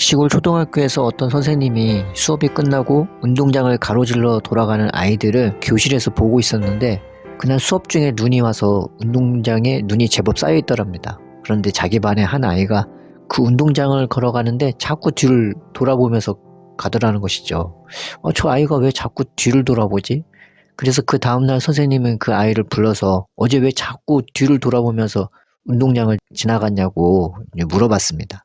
시골 초등학교에서 어떤 선생님이 수업이 끝나고 운동장을 가로질러 돌아가는 아이들을 교실에서 보고 있었는데, 그날 수업 중에 눈이 와서 운동장에 눈이 제법 쌓여 있더랍니다. 그런데 자기 반의 한 아이가 그 운동장을 걸어가는데 자꾸 뒤를 돌아보면서 가더라는 것이죠. 저 아이가 왜 자꾸 뒤를 돌아보지? 그래서 그 다음날 선생님은 그 아이를 불러서 어제 왜 자꾸 뒤를 돌아보면서 운동장을 지나갔냐고 물어봤습니다.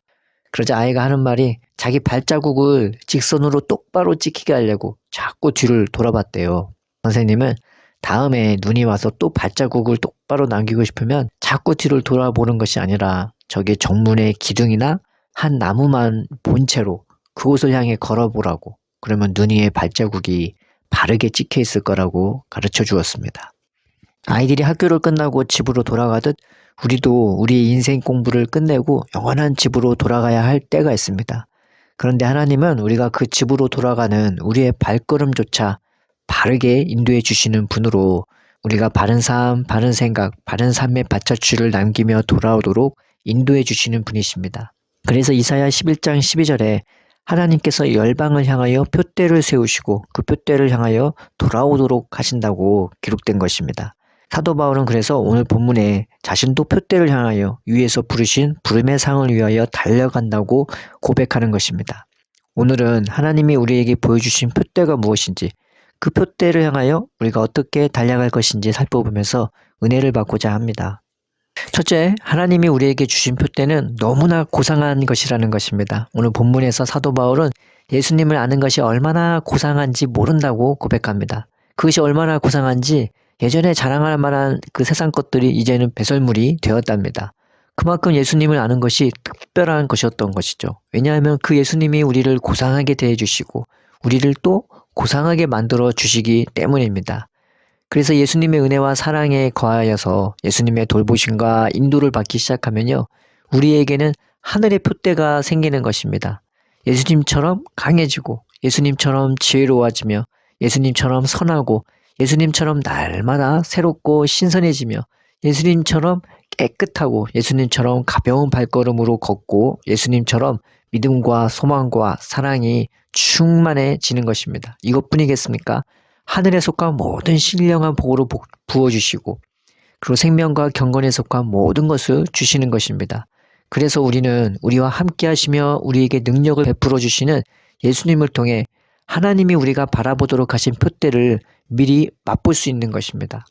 그러자 아이가 하는 말이 자기 발자국을 직선으로 똑바로 찍히게 하려고 자꾸 뒤를 돌아봤대요. 선생님은 다음에 눈이 와서 또 발자국을 똑바로 남기고 싶으면 자꾸 뒤를 돌아보는 것이 아니라 저기 정문의 기둥이나 한 나무만 본 채로 그곳을 향해 걸어보라고, 그러면 눈 위에 발자국이 바르게 찍혀 있을 거라고 가르쳐 주었습니다. 아이들이 학교를 끝나고 집으로 돌아가듯 우리도 우리의 인생 공부를 끝내고 영원한 집으로 돌아가야 할 때가 있습니다. 그런데 하나님은 우리가 그 집으로 돌아가는 우리의 발걸음조차 바르게 인도해 주시는 분으로 우리가 바른 삶, 바른 생각, 바른 삶의 발자취를 남기며 돌아오도록 인도해 주시는 분이십니다. 그래서 이사야 11장 12절에 하나님께서 열방을 향하여 표대를 세우시고 그 표대를 향하여 돌아오도록 하신다고 기록된 것입니다. 사도 바울은 그래서 오늘 본문에 자신도 표대를 향하여 위에서 부르신 부름의 상을 위하여 달려간다고 고백하는 것입니다. 오늘은 하나님이 우리에게 보여주신 표대가 무엇인지, 그 표대를 향하여 우리가 어떻게 달려갈 것인지 살펴보면서 은혜를 받고자 합니다. 첫째, 하나님이 우리에게 주신 표대는 너무나 고상한 것이라는 것입니다. 오늘 본문에서 사도 바울은 예수님을 아는 것이 얼마나 고상한지 모른다고 고백합니다. 그것이 얼마나 고상한지 예전에 자랑할 만한 그 세상 것들이 이제는 배설물이 되었답니다. 그만큼 예수님을 아는 것이 특별한 것이었던 것이죠. 왜냐하면 그 예수님이 우리를 고상하게 대해주시고 우리를 또 고상하게 만들어 주시기 때문입니다. 그래서 예수님의 은혜와 사랑에 거하여서 예수님의 돌보심과 인도를 받기 시작하면요, 우리에게는 하늘의 표대가 생기는 것입니다. 예수님처럼 강해지고 예수님처럼 지혜로워지며 예수님처럼 선하고 예수님처럼 날마다 새롭고 신선해지며 예수님처럼 깨끗하고 예수님처럼 가벼운 발걸음으로 걷고 예수님처럼 믿음과 소망과 사랑이 충만해지는 것입니다. 이것뿐이겠습니까? 하늘에 속한 모든 신령한 복으로 부어주시고 그리고 생명과 경건에 속한 모든 것을 주시는 것입니다. 그래서 우리는 우리와 함께 하시며 우리에게 능력을 베풀어 주시는 예수님을 통해 하나님이 우리가 바라보도록 하신 표대를 미리 맛볼 수 있는 것입니다.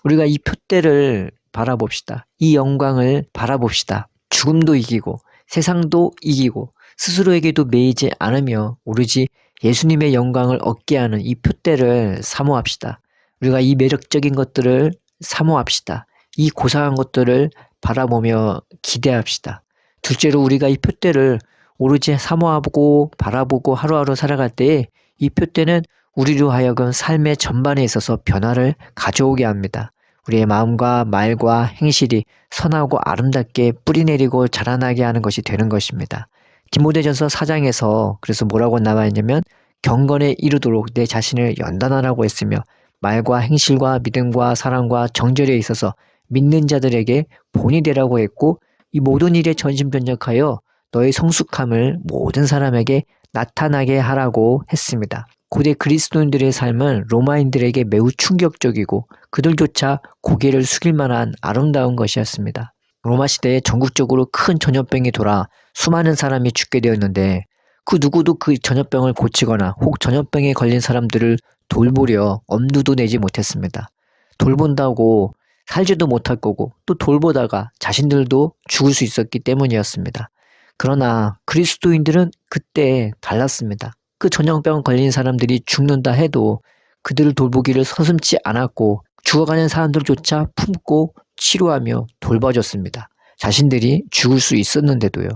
우리가 이 표대를 바라봅시다. 이 영광을 바라봅시다. 죽음도 이기고 세상도 이기고 스스로에게도 매이지 않으며 오로지 예수님의 영광을 얻게 하는 이 표대를 사모합시다. 우리가 이 매력적인 것들을 사모합시다. 이 고상한 것들을 바라보며 기대합시다. 둘째로 우리가 이 표대를 오로지 사모하고 바라보고 하루하루 살아갈 때에 이 표대는 우리로 하여금 삶의 전반에 있어서 변화를 가져오게 합니다. 우리의 마음과 말과 행실이 선하고 아름답게 뿌리내리고 자라나게 하는 것이 되는 것입니다. 디모데전서 4장에서 그래서 뭐라고 나와 있냐면 경건에 이르도록 내 자신을 연단하라고 했으며 말과 행실과 믿음과 사랑과 정절에 있어서 믿는 자들에게 본이 되라고 했고 이 모든 일에 전심전력하여 너의 성숙함을 모든 사람에게 나타나게 하라고 했습니다. 고대 그리스도인들의 삶은 로마인들에게 매우 충격적이고 그들조차 고개를 숙일 만한 아름다운 것이었습니다. 로마 시대에 전국적으로 큰 전염병이 돌아 수많은 사람이 죽게 되었는데 그 누구도 그 전염병을 고치거나 혹 전염병에 걸린 사람들을 돌보려 엄두도 내지 못했습니다. 돌본다고 살지도 못할 거고 또 돌보다가 자신들도 죽을 수 있었기 때문이었습니다. 그러나 그리스도인들은 그때 달랐습니다. 그 전염병 걸린 사람들이 죽는다 해도 그들을 돌보기를 서슴지 않았고 죽어가는 사람들조차 품고 치료하며 돌봐줬습니다. 자신들이 죽을 수 있었는데도요.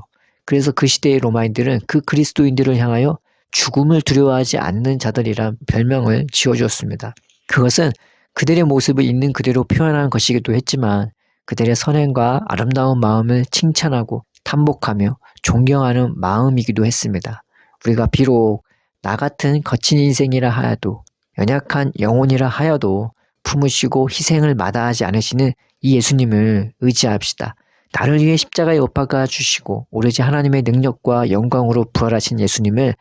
그래서 그 시대의 로마인들은 그 그리스도인들을 향하여 죽음을 두려워하지 않는 자들이란 별명을 지어주었습니다. 그것은 그들의 모습을 있는 그대로 표현한 것이기도 했지만 그들의 선행과 아름다운 마음을 칭찬하고 탐복하며 존경하는 마음이기도 했습니다. 우리가 비록 나 같은 거친 인생이라 하여도 연약한 영혼이라 하여도 품으시고 희생을 마다하지 않으시는 이 예수님을 의지합시다. 나를 위해 십자가에 못 박아 주시고 오로지 하나님의 능력과 영광으로 부활하신 예수님을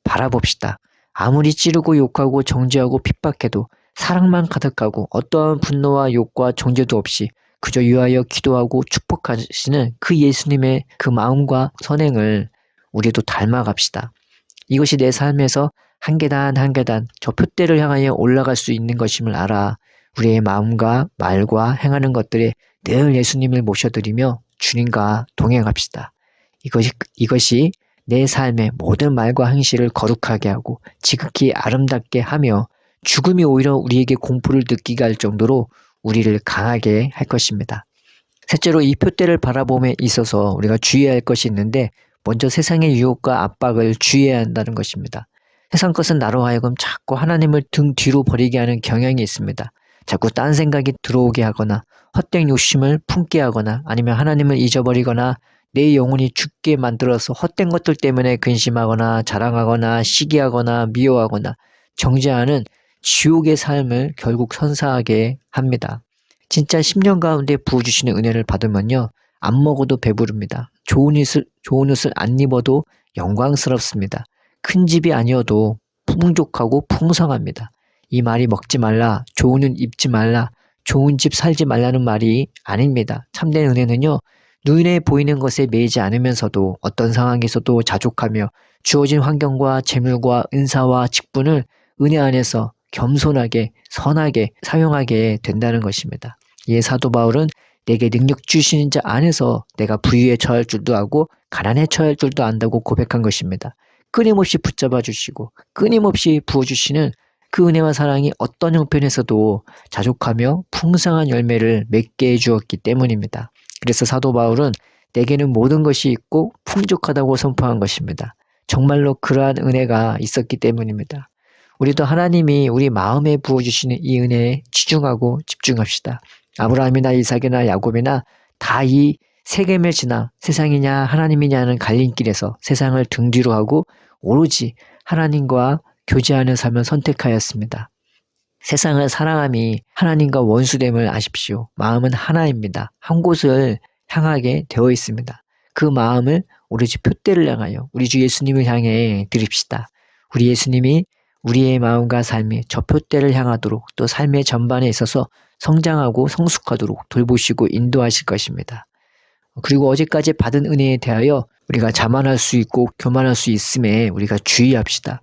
바라봅시다. 아무리 찌르고 욕하고 정죄하고 핍박해도 사랑만 가득하고 어떠한 분노와 욕과 정죄도 없이 그저 위하여 기도하고 축복하시는 그 예수님의 그 마음과 선행을 우리도 닮아갑시다. 이것이 내 삶에서 한 계단 한 계단 저 표대를 향하여 올라갈 수 있는 것임을 알아 우리의 마음과 말과 행하는 것들에 늘 예수님을 모셔드리며 주님과 동행합시다. 이것이 내 삶의 모든 말과 행실을 거룩하게 하고 지극히 아름답게 하며 죽음이 오히려 우리에게 공포를 느끼게 할 정도로 우리를 강하게 할 것입니다. 셋째로 이 표대를 바라봄에 있어서 우리가 주의해야 할 것이 있는데 먼저 세상의 유혹과 압박을 주의해야 한다는 것입니다. 세상 것은 나로 하여금 자꾸 하나님을 등 뒤로 버리게 하는 경향이 있습니다. 자꾸 딴 생각이 들어오게 하거나 헛된 욕심을 품게 하거나 아니면 하나님을 잊어버리거나 내 영혼이 죽게 만들어서 헛된 것들 때문에 근심하거나 자랑하거나 시기하거나 미워하거나 정죄하는 지옥의 삶을 결국 선사하게 합니다. 진짜 10년 가운데 부어주시는 은혜를 받으면요. 안 먹어도 배부릅니다. 좋은 옷을 안 입어도 영광스럽습니다. 큰 집이 아니어도 풍족하고 풍성합니다. 이 말이 먹지 말라, 좋은 옷 입지 말라, 좋은 집 살지 말라는 말이 아닙니다. 참된 은혜는요. 눈에 보이는 것에 매이지 않으면서도 어떤 상황에서도 자족하며 주어진 환경과 재물과 은사와 직분을 은혜 안에서 겸손하게 선하게 사용하게 된다는 것입니다. 이에 사도 바울은 내게 능력 주시는 자 안에서 내가 부유에 처할 줄도 알고 가난에 처할 줄도 안다고 고백한 것입니다. 끊임없이 붙잡아 주시고 끊임없이 부어주시는 그 은혜와 사랑이 어떤 형편에서도 자족하며 풍성한 열매를 맺게 해주었기 때문입니다. 그래서 사도 바울은 내게는 모든 것이 있고 풍족하다고 선포한 것입니다. 정말로 그러한 은혜가 있었기 때문입니다. 우리도 하나님이 우리 마음에 부어주시는 이 은혜에 치중하고 집중합시다. 아브라함이나 이삭이나 야곱이나 다 이 세겜을 지나 세상이냐 하나님이냐는 갈림길에서 세상을 등 뒤로 하고 오로지 하나님과 교제하는 삶을 선택하였습니다. 세상을 사랑함이 하나님과 원수됨을 아십시오. 마음은 하나입니다. 한 곳을 향하게 되어 있습니다. 그 마음을 오로지 표대를 향하여 우리 주 예수님을 향해 드립시다. 우리 예수님이 우리의 마음과 삶이 저 표대를 향하도록 또 삶의 전반에 있어서 성장하고 성숙하도록 돌보시고 인도하실 것입니다. 그리고 어제까지 받은 은혜에 대하여 우리가 자만할 수 있고 교만할 수 있음에 우리가 주의합시다.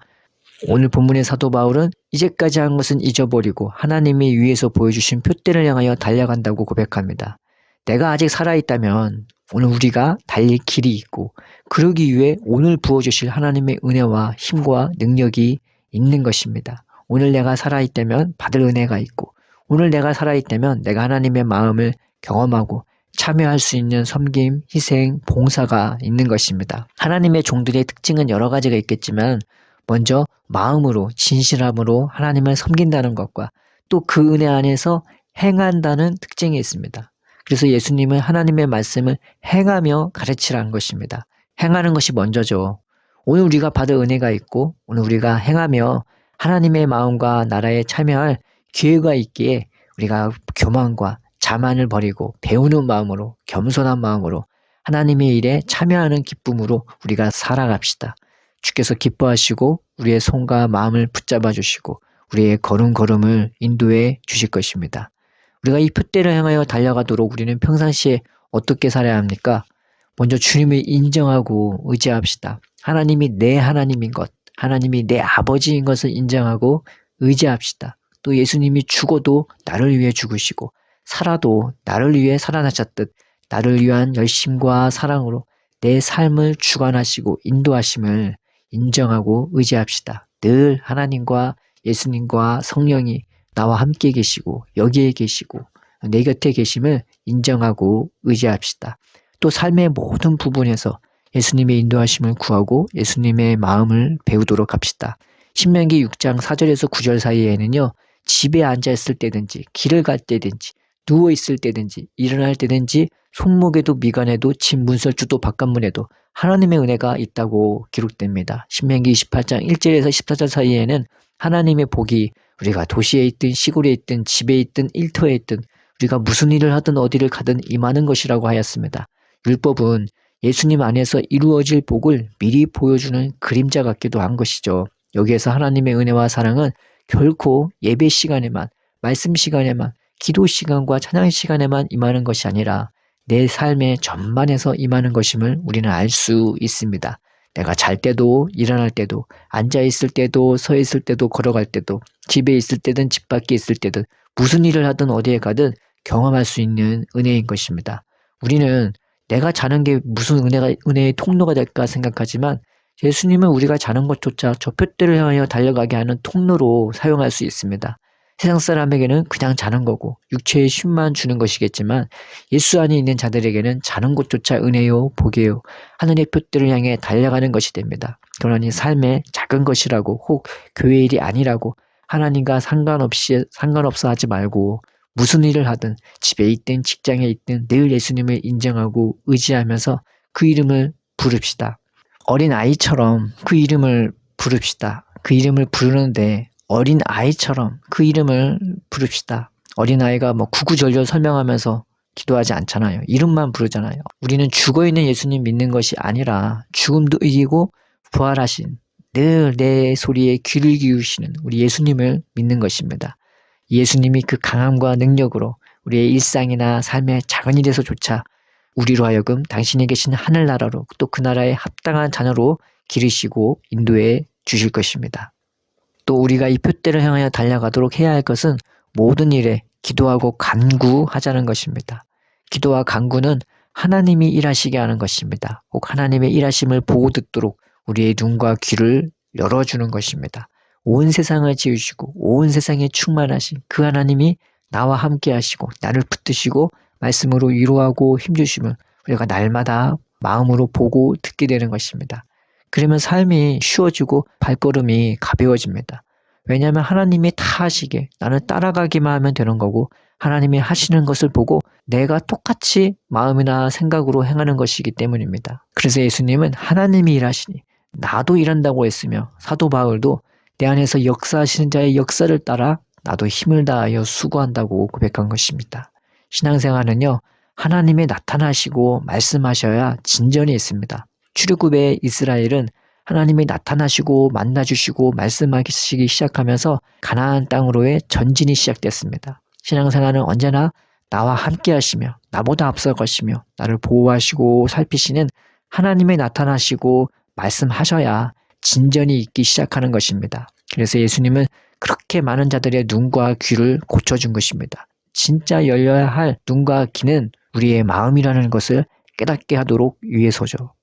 오늘 본문의 사도 바울은 이제까지 한 것은 잊어버리고 하나님이 위에서 보여주신 표대를 향하여 달려간다고 고백합니다. 내가 아직 살아있다면 오늘 우리가 달릴 길이 있고 그러기 위해 오늘 부어주실 하나님의 은혜와 힘과 능력이 있는 것입니다. 오늘 내가 살아있다면 받을 은혜가 있고 오늘 내가 살아있다면 내가 하나님의 마음을 경험하고 참여할 수 있는 섬김, 희생, 봉사가 있는 것입니다. 하나님의 종들의 특징은 여러 가지가 있겠지만 먼저 마음으로 진실함으로 하나님을 섬긴다는 것과 또 그 은혜 안에서 행한다는 특징이 있습니다. 그래서 예수님은 하나님의 말씀을 행하며 가르치라는 것입니다. 행하는 것이 먼저죠. 오늘 우리가 받을 은혜가 있고 오늘 우리가 행하며 하나님의 마음과 나라에 참여할 기회가 있기에 우리가 교만과 자만을 버리고 배우는 마음으로 겸손한 마음으로 하나님의 일에 참여하는 기쁨으로 우리가 살아갑시다. 주께서 기뻐하시고 우리의 손과 마음을 붙잡아 주시고 우리의 걸음걸음을 인도해 주실 것입니다. 우리가 이 표대를 향하여 달려가도록 우리는 평상시에 어떻게 살아야 합니까? 먼저 주님을 인정하고 의지합시다. 하나님이 내 하나님인 것, 하나님이 내 아버지인 것을 인정하고 의지합시다. 또 예수님이 죽어도 나를 위해 죽으시고 살아도 나를 위해 살아나셨듯 나를 위한 열심과 사랑으로 내 삶을 주관하시고 인도하심을 인정하고 의지합시다. 늘 하나님과 예수님과 성령이 나와 함께 계시고 여기에 계시고 내 곁에 계심을 인정하고 의지합시다. 또 삶의 모든 부분에서 예수님의 인도하심을 구하고 예수님의 마음을 배우도록 합시다. 신명기 6장 4절에서 9절 사이에는요. 집에 앉아있을 때든지 길을 갈 때든지 누워있을 때든지 일어날 때든지 손목에도 미간에도 집 문설주도 바깥문에도 하나님의 은혜가 있다고 기록됩니다. 신명기 28장 1절에서 14절 사이에는 하나님의 복이 우리가 도시에 있든 시골에 있든 집에 있든 일터에 있든 우리가 무슨 일을 하든 어디를 가든 임하는 것이라고 하였습니다. 율법은 예수님 안에서 이루어질 복을 미리 보여주는 그림자 같기도 한 것이죠. 여기에서 하나님의 은혜와 사랑은 결코 예배 시간에만, 말씀 시간에만, 기도 시간과 찬양 시간에만 임하는 것이 아니라 내 삶의 전반에서 임하는 것임을 우리는 알 수 있습니다. 내가 잘 때도, 일어날 때도, 앉아 있을 때도, 서 있을 때도, 걸어갈 때도, 집에 있을 때든 집 밖에 있을 때든 무슨 일을 하든 어디에 가든 경험할 수 있는 은혜인 것입니다. 우리는 내가 자는 게 무슨 은혜의 통로가 될까 생각하지만 예수님은 우리가 자는 것조차 저 푯대를 향하여 달려가게 하는 통로로 사용할 수 있습니다. 세상 사람에게는 그냥 자는 거고 육체의 쉼만 주는 것이겠지만 예수 안에 있는 자들에게는 자는 것조차 은혜요, 복이요, 하늘의 푯대를 향해 달려가는 것이 됩니다. 그러니 삶의 작은 것이라고 혹 교회 일이 아니라고 하나님과 상관없어 하지 말고 무슨 일을 하든 집에 있든 직장에 있든 늘 예수님을 인정하고 의지하면서 그 이름을 부릅시다. 어린 아이처럼 그 이름을 부릅시다. 그 이름을 부르는데 어린 아이처럼 그 이름을 부릅시다. 어린 아이가 구구절절 설명하면서 기도하지 않잖아요. 이름만 부르잖아요. 우리는 죽어있는 예수님 믿는 것이 아니라 죽음도 이기고 부활하신 늘 내 소리에 귀를 기울이시는 우리 예수님을 믿는 것입니다. 예수님이 그 강함과 능력으로 우리의 일상이나 삶의 작은 일에서조차 우리로 하여금 당신이 계신 하늘나라로 또 그 나라에 합당한 자녀로 기르시고 인도해 주실 것입니다. 또 우리가 이 푯대를 향하여 달려가도록 해야 할 것은 모든 일에 기도하고 간구하자는 것입니다. 기도와 간구는 하나님이 일하시게 하는 것입니다. 꼭 하나님의 일하심을 보고 듣도록 우리의 눈과 귀를 열어주는 것입니다. 온 세상을 지으시고 온 세상에 충만하신 그 하나님이 나와 함께 하시고 나를 붙드시고 말씀으로 위로하고 힘주심을 우리가 날마다 마음으로 보고 듣게 되는 것입니다. 그러면 삶이 쉬워지고 발걸음이 가벼워집니다. 왜냐하면 하나님이 다 하시게 나는 따라가기만 하면 되는 거고 하나님이 하시는 것을 보고 내가 똑같이 마음이나 생각으로 행하는 것이기 때문입니다. 그래서 예수님은 하나님이 일하시니 나도 일한다고 했으며 사도 바울도 내 안에서 역사하시는 자의 역사를 따라 나도 힘을 다하여 수고한다고 고백한 것입니다. 신앙생활은요, 하나님이 나타나시고 말씀하셔야 진전이 있습니다. 출애굽의 이스라엘은 하나님이 나타나시고 만나주시고 말씀하시기 시작하면서 가나안 땅으로의 전진이 시작됐습니다. 신앙생활은 언제나 나와 함께 하시며 나보다 앞서 가시며 나를 보호하시고 살피시는 하나님이 나타나시고 말씀하셔야 진전이 있기 시작하는 것입니다. 그래서 예수님은 그렇게 많은 자들의 눈과 귀를 고쳐준 것입니다. 진짜 열려야 할 눈과 귀는 우리의 마음이라는 것을 깨닫게 하도록 위해서죠.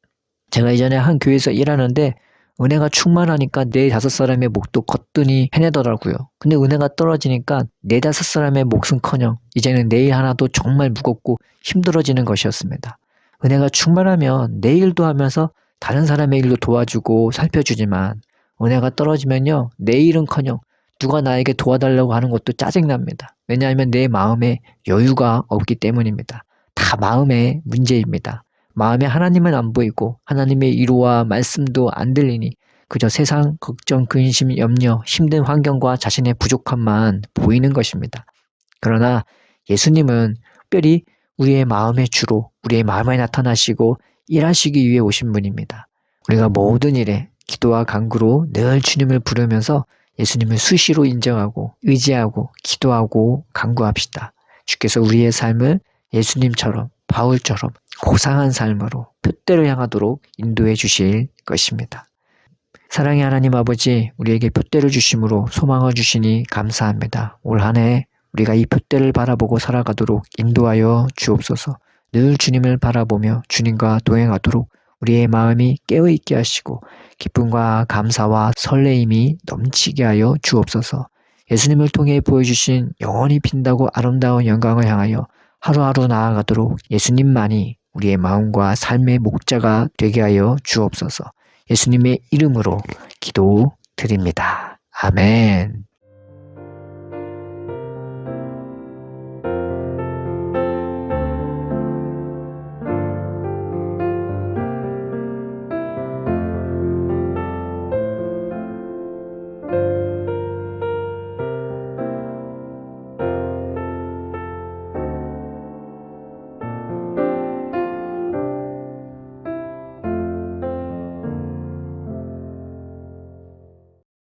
제가 이전에 한 교회에서 일하는데 은혜가 충만하니까 4-5사람의 목도 거뜬히 해내더라고요. 근데 은혜가 떨어지니까 4-5사람의 몫은커녕 이제는 내 일 하나도 정말 무겁고 힘들어지는 것이었습니다. 은혜가 충만하면 내 일도 하면서 다른 사람의 일도 도와주고 살펴주지만 은혜가 떨어지면요, 내 일은커녕 누가 나에게 도와달라고 하는 것도 짜증납니다. 왜냐하면 내 마음에 여유가 없기 때문입니다. 다 마음의 문제입니다. 마음에 하나님은 안 보이고 하나님의 위로와 말씀도 안 들리니 그저 세상, 걱정, 근심, 염려, 힘든 환경과 자신의 부족함만 보이는 것입니다. 그러나 예수님은 특별히 우리의 마음의 주로 우리의 마음에 나타나시고 일하시기 위해 오신 분입니다. 우리가 모든 일에 기도와 간구로 늘 주님을 부르면서 예수님을 수시로 인정하고 의지하고 기도하고 간구합시다. 주께서 우리의 삶을 예수님처럼 바울처럼 고상한 삶으로 푯대를 향하도록 인도해 주실 것입니다. 사랑의 하나님 아버지, 우리에게 푯대를 주심으로 소망을 주시니 감사합니다. 올 한 해 우리가 이 푯대를 바라보고 살아가도록 인도하여 주옵소서. 늘 주님을 바라보며 주님과 동행하도록 우리의 마음이 깨어있게 하시고 기쁨과 감사와 설레임이 넘치게 하여 주옵소서. 예수님을 통해 보여주신 영원히 빈다고 아름다운 영광을 향하여 하루하루 나아가도록 예수님만이 우리의 마음과 삶의 목자가 되게 하여 주옵소서. 예수님의 이름으로 기도드립니다. 아멘.